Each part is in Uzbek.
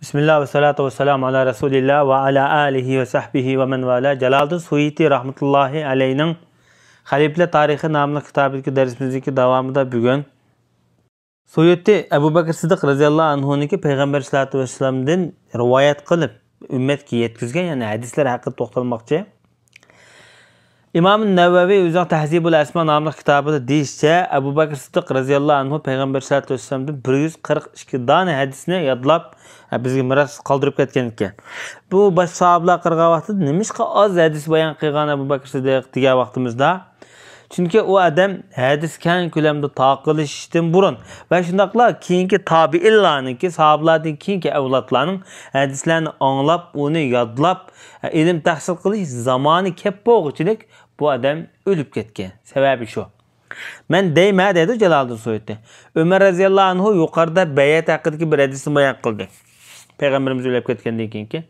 Bismillah ve salatu ve selamu ala Resulillah ve ala alihi ve sahbihi ve men vala. Jalaldin Suyuti rahmetullahi aleyhinin Halifler Tarihi namlı kitabındaki dersimizdeki devamında bugün Suyuti Ebu Bekir Sıddık radıyallahu anhu'niki Peygamber sallallahu aleyhi ve sellem'den rivayet kılıp ümmetki yetkizgen yani hadisler hakkında toxtalmoqchi. İmam Nevevi o'zining Tahzibul Asma namlı kitabida deyishcha Ebu Bekir Sıddık radıyallahu anhu Peygamber sallallahu aleyhi ve sellem'den 142 dana hadisni yodlab bizga miros qoldirib ketgan ekan. Bu boshqa sahobalar qilgan vaqtda nimishqa oz hadis bayon qilgan Ebu Bekir Sıddık degan vaqtimizda. Çünkü o adam hadis keng ko'lamda taqilishdan burun va shundaqla keyingi tabiinlarniki, sahobalardan keyingi avlodlarning hadislarni anglab, uni yodlab, ilm tahsil qilish zamoni kelib bo'lg'ichilik bu adam o'lib ketgan. Sababi shu. Men deyman dedi Jaloliddin Suyuti. Ömer radhiyallohu anhu yuqorida bayat haqidagi bir hadisni bayon qildi. Peygamberimiz o'lib ketgandan keyingi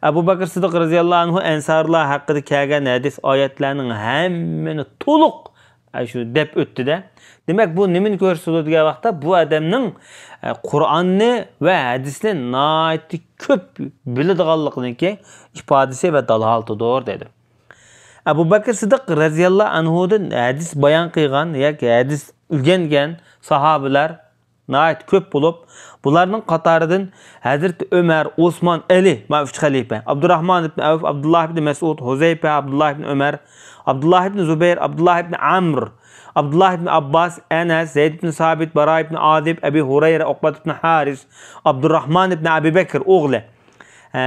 Ebu Bekir Sıddık radhiyallohu anhu ensarlar haqida kelgan hadis oyatlarning hammani to'liq shu deb o'tdi-da. Demak, bu nimani ko'rsatadi degan vaqtda bu odamning Qur'onni va hadisni nihoyat ko'p biladiganligining ifodasi va dalolatidir dedi. Ebu Bekir Sıddık radhiyallohu anhudan hadis bayon qilgan yoki hadis o'rgangan sahobalar nihoyat ko'p bo'lib, bularning qatoridan Hazrat Ömer, Osman, Ali, Ma'fuz Xalifa, Abdurrahman ibn Avf, Abdullah ibn Mas'ud, Huzayfa, Abdullah ibn Ömer, Abdullah ibn Zubayr, Abdullah ibn Amr, Abdullah ibn Abbas, Enes, Zeyd ibn Sabit, Bara ibn Adib, Abi Hurayra, Uqbat ibn Haris, Abdurrahman ibn Abi Bekir oğlu,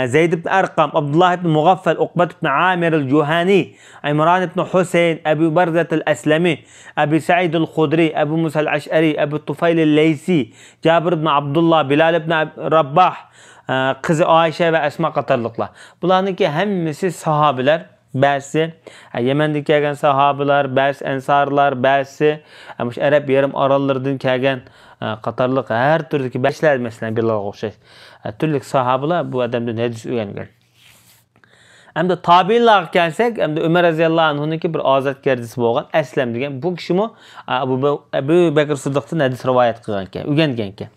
Zeyd ibn Arqam, Abdullah ibn Mughaffal, Uqbat ibn Amir al-Juhani, İmran ibn Hüseyin, Abu Barzat al-Aslami, Abu Sa'id al-Khudri, Abu Musa al-Ash'ari, Abu Tufayl al-Laysi, Cabir ibn Abdullah, Bilal ibn Rabbah, kızı Ayşe ve Esma qatarlıqlar. Bunlarınki hemmisi sahabiler. Bəzi Yemen'den kelgan sahabiler, bəzi ensarlar, bəzi Arab yarım arallardan kelgan qatarlıq her türlü bəziler mesela Bilal'a oxşay. Türlü sahabiler bu adamdan hadis öğrengan. Hem de tabiinlarga kelsek, hem de Ömer radhiyallohu anhu'niki bir ozodkardisi bo'lgan Aslam degan bu kishimi Ebu Bekir Sıddık'tan hadis rivoyat qilgan ekan, o'rgangan ekan.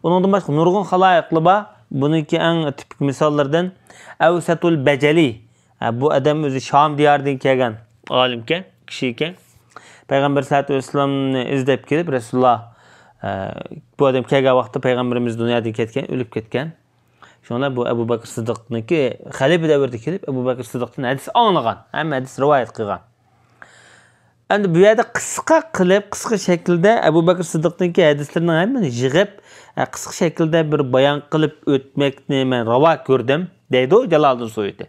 Uningdan boshqa nurg'un xaloyiqlar bor. Buniki eng tipik misollardan Avsatul Bajali. Bu adam o'zi Sham diyoridan kelgan olim ekan, kishi ekan. Payg'ambar sallallohu alayhi vasallamni izlab kelib, Rasululloh bu adam kelgan vaqtda payg'ambarimiz dunyodan ketgan, o'lib ketgan. Shunda bu Ebu Bekir Sıddık'niki xalifa davrida kelib, Ebu Bekir Sıddık'dan hadis anglagan, hamma hadis rivoyat qilgan. Endi bu yerda qisqa shaklda Ebu Bekir Sıddık'niki hadislarning hammani yig'ib, qisqa shaklda bir bayon qilib o'tmakni men ravo ko'rdim, deydi Jaloliddin Suyuti.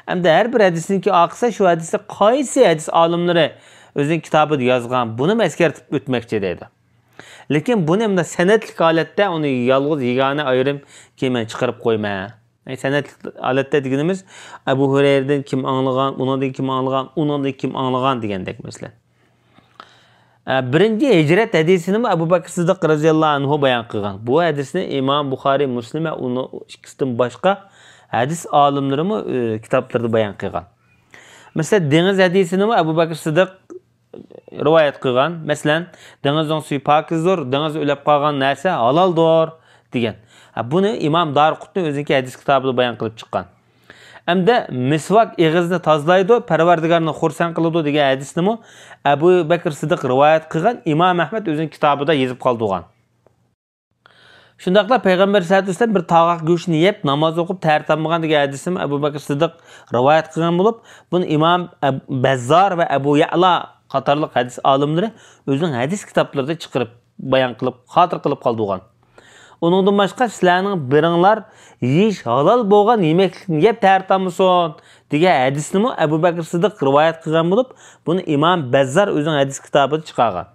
Hamda har bir hadisniki oqsa shu hadisda qaysi hadis olimlari o'zining kitobida yozgan, buni eskartib o'tmoqchi deydi. Lekin buni hamda sanatlik holatda uni yolg'iz yagona ayrim keyin chiqarib qo'yma. Sanatlik holatda deganimiz Abu Hurayradan kim anglagan, undan kim anglagan, undan kim anglagan degandek masalan. Birinchi hijrat hadisini Ebu Bekir Sıddık radhiyallohu anhu bayon qilgan. Bu hadisni Imom Buxoriy, Muslim va uni ikkisidan boshqa hadis olimlarimi kitoblarda bayon qilgan. Masalan, dengiz hadisini Ebu Bekir Sıddık rivoyat qilgan. Masalan, dengizning suvi pokizdir, dengiz o'lib qolgan narsa haloldir degan. Buni Imom Darqutni o'zining hadis kitobida bayon qilib chiqqan. Hamda misvak ig'izni tozalaydi, Parvardigorni xursand qiladi degan hadisni Ebu Bekir Sıddık rivoyat qilgan, Imom Ahmad o'zining kitobida yozib qoldirgan. Shundaqla Peygamber sallallohu alayhi vasallam bir tog'oq go'shtni yeb, namoz o'qib tartammagan degan hadisni Ebu Bekir Sıddık rivoyat qilgan bo'lib, buni Imom Bazzar va Abu Ya'la qatorliq hadis olimlari o'zining hadis kitoblarida chiqarib bayon qilib, xotir qilib qoldirgan. Uningdan boshqa sizlarning biringlar yeyish halol bo'lgan yemeklikni yeb tartamison degan hadisni Ebu Bekir Sıddık rivoyat qilgan bo'lib, buni Imom Bazzar o'zining hadis kitobida chiqargan.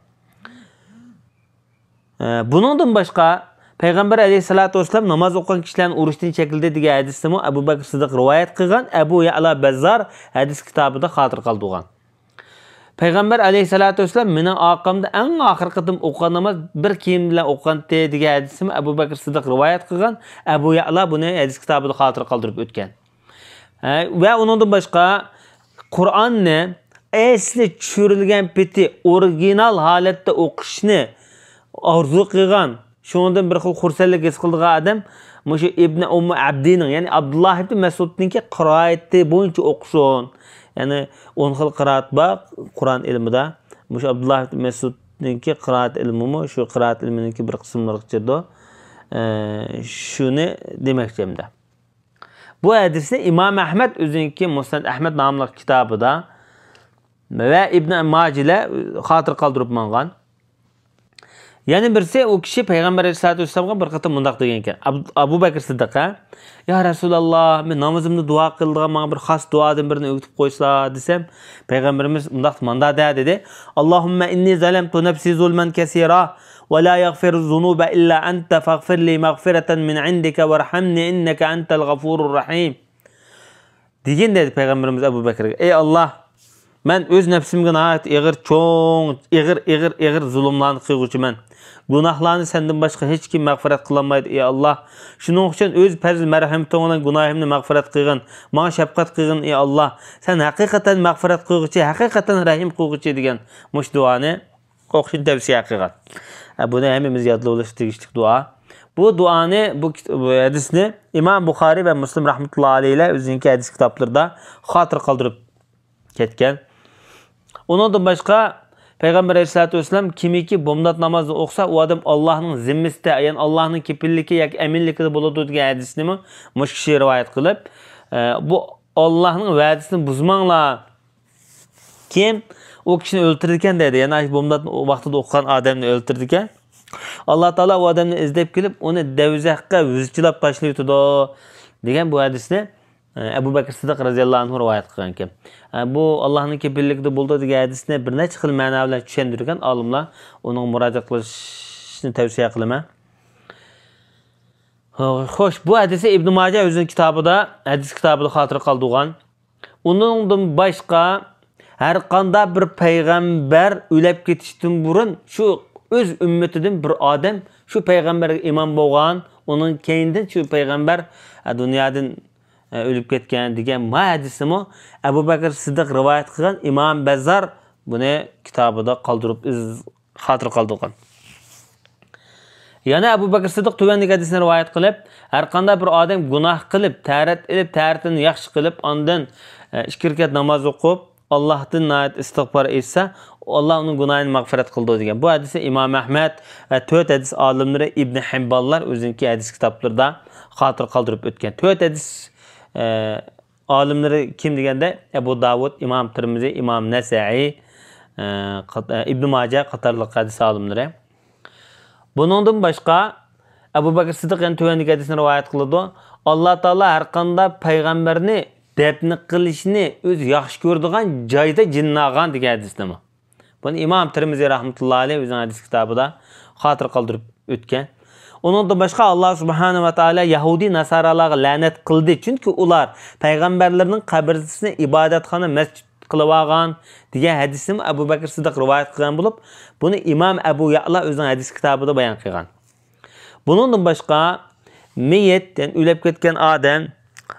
Buningdan boshqa Peygamber aleyhissalatu vesselam namoz o'qigan kishilarni urushdan chekildi degan hadisni Ebu Bekir Sıddık rivoyat qilgan, Abu Ya'la Bazzar hadis kitobida xotir qoldirgan. Peygamber aleyhissalatu vesselam mening orqamda eng oxirgi qitim o'qigan namoz bir kiyim bilan o'qindi degan hadisni Ebu Bekir Sıddık rivoyat qilgan, Abu Ya'la buni hadis kitobida xotir qoldirib o'tgan. Va uningdan boshqa Qur'onni asli tushirilgan peti original holatda o'qishni orzu qilgan, shundan bir xil xursandlik his qilgan odam Muşu İbn Ummu Abdining, ya'ni Abdullah ibn Mas'udninki qiroati bo'yicha o'qisin. Ya'ni 10 xil qiroat bor Qur'on ilmida. Muşu Abdullah ibn Mas'udninki qiroat ilmimi, shu qiroat ilmininki bir qismlaridir. Shuni demoqchimda. Bu hadisni Imom Ahmad o'zininki Musnad Ahmad nomli kitobida va Ibn Majila xotir qoldirib mangan. Yani birisi o kişi Peygamber Aleyhisselatü Vesselam'a bir qatam mundaq degan ekan. Abu Bakr Siddiqqa, "Ya Rasulullah, men namazimni duo qildigan menga bir xos duodan birini o'gitib qo'ysa" desem, Peygamberimiz mundaq manda dedi. "Allohumma inni zalamtu nafsi zulman kaseera va la yaghfiru zunuba illa anta faghfir li maghfiratan min indika warhamni innaka antal g'afurur rahim." degan dedi Peygamberimiz Abu Bakrga. "Ey Allah, men öz nefsimge nahayet ig'ir zulümlarni qilguvchiman. Günahlarni senden başka hiç kim mağfiret kılamaydı ey Allah. Şunun için öz fazl merhametin olan günahımni mağfiret qilgin. Bana şefkat qilgin ey Allah. Sen hakikaten mağfiret qilguchi, hakikaten rahim qilguchi" degan mush duoni o'qishni tavsiya qilgan. Buni hammamiz yodlab olish tegishli duo. Bu duoni, bu hadisni Imom Buxoriy va Muslim rahmatullohi alayhilar o'zining hadis kitoblarida xotir qoldirib ketgan. Ondan başka Peygamber Aleyhisselatü Vesselam kimiki bomdat namazı okusa o adam Allah'ın zimmisinde, yani Allah'ın kipilliki yak eminlikide buludu diye hadisini mi muş kişi rivayet kılıp bu Allah'ın vaadisini buzmanla kim o kişini öldürürken dedi, yani bomdat o vaxtida okuyan adamını öldürürken Allah Teala o adamını izleyip gelip onu devzakka vüzçilap taşlıyordu degan bu hadisni Abu Bakr Siddiq radhiyallohu anhu rivayet qilgan ekan. Bu Allohning kepilligida bo'ldi degan hadisni bir necha xil ma'no bilan tushuntirgan olimlar uning murojaat qilishni tavsiya qilaman. Xo'sh, bu hadisi Ibn Majah o'zining kitobida, hadis kitobida xotir qoldirgan. Uningdan boshqa har qanday bir payg'ambar o'lib ketishdan burun shu o'z ummatidan bir odam shu payg'ambarga imom bo'lgan, uning keyindan shu payg'ambar dunyodan ölüp ketgan degan hadisimi Abu Bakr Siddiq rivayet qilgan. Imom Bazzar buni kitobida qoldirib xotir qoldirgan. Yana Abu Bakr Siddiq tugandagi hadisni rivayet qilib, har qanday bir odam gunoh qilib, ta'ratini yaxshi qilib, ondan 2 rakat namoz o'qib, Allohdan niyat istig'for etsa, Allah uning gunohini mag'firat qildi degan. Bu hadisni Imom Ahmad va 4 hadis olimlari Ibn Himbollar o'zining hadis kitoblarida xotir qoldirib o'tgan. 4 hadis alimleri kim deganda Abu Davud, İmam Tirmizi, İmam Nesai, İbn Majah qatorli hadis alimleri. Bundan başqa Abu Bakr Siddiq yani tövendeki hadisini rivayet qiladi. Allah Taala har qanday payg'ambarni dafn qilishni o'z yaxshi ko'radigan joyda jinnag'an degan hadismi. Buni Imom Tirmizi rahmatullohi alayhi o'zining hadis kitobida xotir qoldirib o'tgan. Ondan başka Allah Subhanahu ve Teala Yahudi Nasaralarga lanet kıldı. Çünkü ular peygamberlerinin kabrisini ibadethane mescid qilib olgan degan hadisni Abu Bakr Siddiq rivayet qilgan bo'lib, buni Imom Abu Ya'la o'zining hadis kitobida bayon qilgan. Bundan başka meyit, yani o'lib ketgan odam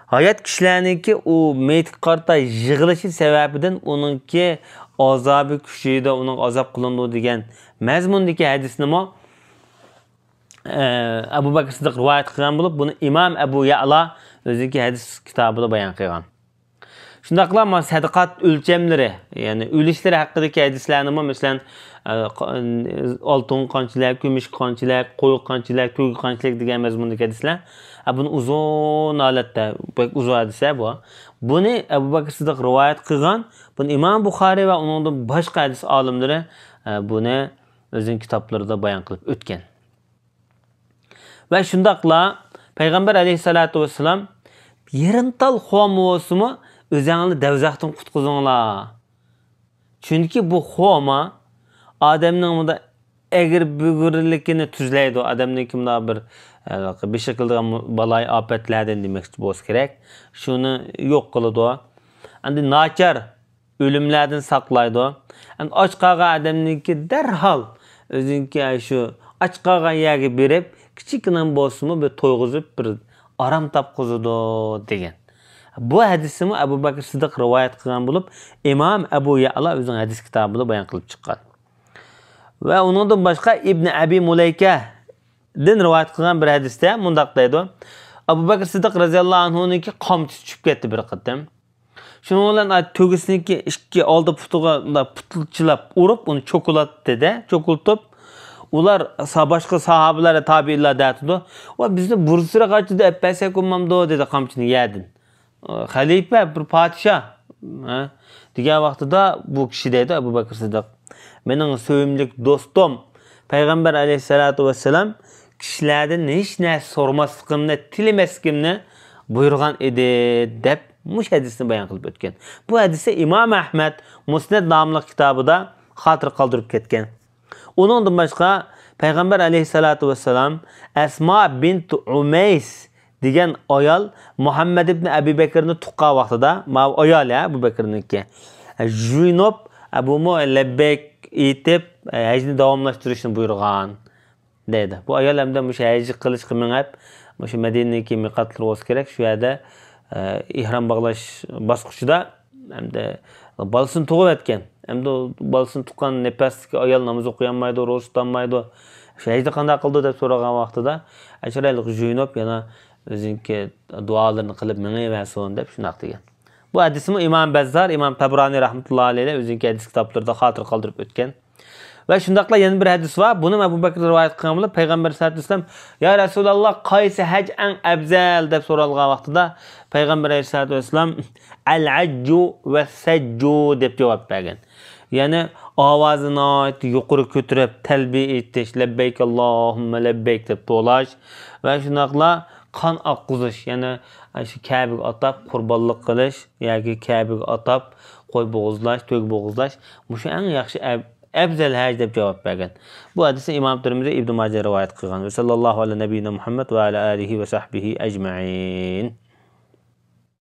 hayat kishilarniki u meyit qarta yig'ilishi sababidan uningki azobi kuchida, uning azob qilindi degan mazmundagi hadisni Abu Bakr Siddiq rivayet qilgan bo'lib, buni Imom Abu Ya'la o'zining hadis kitobida bayon qilgan. Shundaqla sadaqat o'lchamlari, ya'ni o'lishlar haqidagi hadislarni masalan oltin qanchalar, kumush qanchalar, qo'y qanchalar, to'y qanchalar degan mazmundagi hadislar. Buni uzun holatda, uzun hadislar bu. Buni Abu Bakr Siddiq rivayet qilgan. Buni Imom Buxoriy va uning boshqa hadis olimlari buni o'zining kitoblarida bayon qilib o'tgan. Ve şundaqla Peygamber Aleyhissalatu vesselam yerintal xo'mosimi o'zingni davzaqdan qutqizinglar. Chunki bu xo'ma odamning bunda egir bugurlikini tuzlaydi. Odamning kimda bir beshakildigan balay ofatlardan demoqchi bo'lsa kerak. Shuni yo'q qiladi. Endi nachar o'limlardan saqlaydi. Endi och qolgan odamniki darhol o'zinki shu och qolgan yerga berib kichikina bo'lsa-mu bir to'yg'izib bir aram topqizadi degan. Bu hadisni Abu Bakr Siddiq rivayet qilgan bo'lib, Imom Abu Ya'la o'zining hadis kitobida bayon qilib chiqqan. Va undan boshqa Ibn Abi Mulayka din rivoyat qilgan bir hadisda mundaq deydi. Abu Bakr Siddiq radhiyallohu anhu'niki qamchi tushib ketdi bir qatam. Shuning bilan to'gisiniki ikki oldi putiga putilchilab urib, uni cho'kulatdi-da, cho'kultib ular boshqa sahobalar tabiinlar deydi. Va bizni bursira qachida appasa ko'mamdi dedi qamchini yedin. Xalifa bir podshoh degan vaqtida bu kishi deydi Abu Bakr Siddiq. Mening sevimli do'stim Payg'ambar alayhisolatu vassalam kishilardan hech narsa so'ramasligimni, tilamasligimni buyurgan edi deb mush hadisni bayon qilib o'tgan. Bu hadisda Imom Ahmad Musnad nomli kitobida xotir qoldirib ketgan. Uningdan boshqa Payg'ambar alayhisolatu vassalam Asma bint Umays degan ayol Muhammad ibn Abi Bakrni tuqqan vaqtida, ma ayol Abu Bakrniki. Juynob Abu Mu'allabek etib hajni davomlashtirishni buyurgan dedi. Bu ayol hamda mush haj qilish qilmab, mush Madinaga miqatlar bo'lsa kerak. Shu yerda ihrom bog'lash bosqichida hamda bolasini tug'ib etgan. Hamda bolasini tuqqan nepasga ayol namoz o'qiy olmaydi, ro'za tutolmaydi. Shu hajda qanday qildi deb so'ragan vaqtida ashiralik Juynob yana o'zinki duolarni qilib menga versin deb shunaq degan. Bu hadisni İmam Bazzar, İmam Tabrani rahmetullahi alayhi o'zinki hadis kitoblarida xotir qoldirib o'tgan. Va shundaqla yana bir hadis var. Buni Abu Bakr rivoyat qilganlar Payg'ambar sollallohu alayhi vasallam "Ya Rasululloh, qaysi haj eng afzal?" deb so'ralgan vaqtida Payg'ambar sollallohu alayhi vasallam "Al-hajju va sajju" deb javob bergan. Ya'ni ovozini yuqori ko'tarib talbiya etish, labbayk Allohumma labbayk deb to'lash va shundaqla qon oqqizish, ya'ni shu Ka'baga atab qurbonlik qilish yoki Ka'baga atab qo'y bo'g'izlash, to'g bo'g'izlash, mushu eng yaxshi afzal haj deb javob bergan. Bu hadisni Imom Tirmizi Ibn Majah rivoyat qilgan. Sallallohu alayhi nabiyina Muhammad va ala alihi va sahbihi ajma'in.